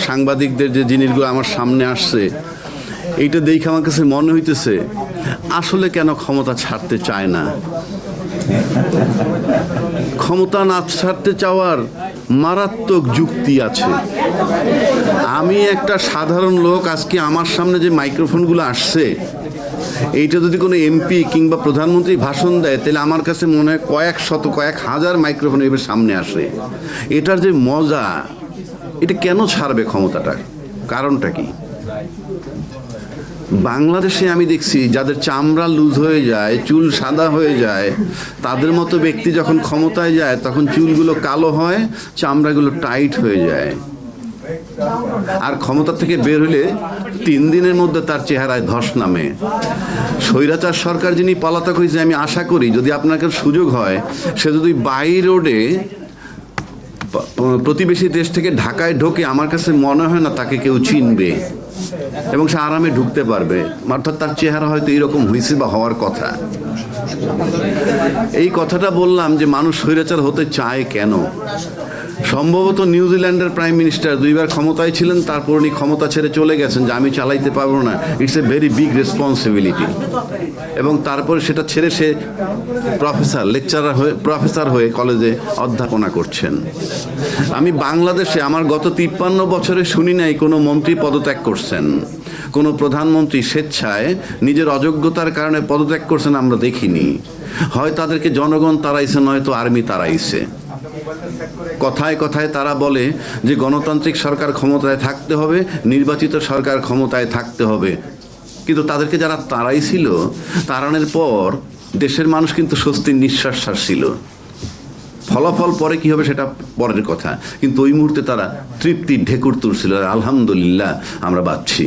সাংবাদিকদের যে জিনিসগুলো আমার সামনে আসছে এইটা দেখে আমার কাছে মনে হইতেছে আসলে কেন ক্ষমতা ছাড়তে চায় না। ক্ষমতা না ছাড়তে চাওয়ার মারাত্মক যুক্তি আছে। আমি একটা সাধারণ লোক, আজকে আমার সামনে যে মাইক্রোফোনগুলো আসছে এইটা যদি কোনো এমপি কিংবা প্রধানমন্ত্রী ভাষণ দেয় তাহলে আমার কাছে মনে হয় কয়েক শত কয়েক হাজার মাইক্রোফোন এবার সামনে আসে। এটার যে মজা, এটা কেন ছাড়বে ক্ষমতাটা, কারণটা কি? বাংলাদেশে আমি দেখছি যাদের চামড়া লুজ হয়ে যায়, চুল সাদা হয়ে যায়, তাদের মতো ব্যক্তি যখন ক্ষমতায় যায় তখন চুলগুলো কালো হয়, চামড়াগুলো টাইট হয়ে যায়, আর ক্ষমতা থেকে বের হলে 3 দিনের মধ্যে তার চেহারায় ধস নামে। স্বৈরাচার সরকার যিনি পলাতক হয়েছে, আমি আশা করি যদি আপনার সুযোগ হয় সে যদি বাই রোডে প্রতিবেশী দেশ থেকে ঢাকায় ঢোকে, আমার কাছে মনে হয় না তাকে কেউ চিনবে এবং সে আরামে ঢুকতে পারবে। অর্থাৎ তার চেহারা হয়তো এইরকম হয়েছে বা হওয়ার কথা। এই কথাটা বললাম যে মানুষ স্বৈরাচার হতে চায় কেন। সম্ভবত নিউজিল্যান্ডের প্রাইম মিনিস্টার 2 বার ক্ষমতায় ছিলেন, তারপর উনি ক্ষমতা ছেড়ে চলে গেছেন যে আমি চালাইতে পারবো না, it's a very big responsibility. এবং তারপরে সেটা ছেড়ে সে প্রফেসর হয়ে কলেজে অধ্যাপনা করছেন। আমি বাংলাদেশে আমার গত 53 বছরে শুনি নাই কোনো মন্ত্রী পদত্যাগ করছেন, কোনো প্রধানমন্ত্রী স্বেচ্ছায় নিজের অযোগ্যতার কারণে পদত্যাগ করছেন আমরা দেখিনি। হয় তাদেরকে জনগণ তাড়াইছে, নয়তো আর্মি তাড়াইছে। কথায় কথায় তারা বলে যে গণতান্ত্রিক সরকার ক্ষমতায় থাকতে হবে, নির্বাচিত সরকার ক্ষমতায় থাকতে হবে, কিন্তু তাদেরকে যারা তাড়াইছিল, তাড়ানোর পর দেশের মানুষ কিন্তু স্বস্তির নিঃশ্বাস ছাড়ছিল। ফলাফল পরে কি হবে সেটা পরের কথা, কিন্তু ওই মুহূর্তে তারা তৃপ্তির ঢেকুর তুলছিল, আলহামদুলিল্লাহ আমরা বাঁচছি।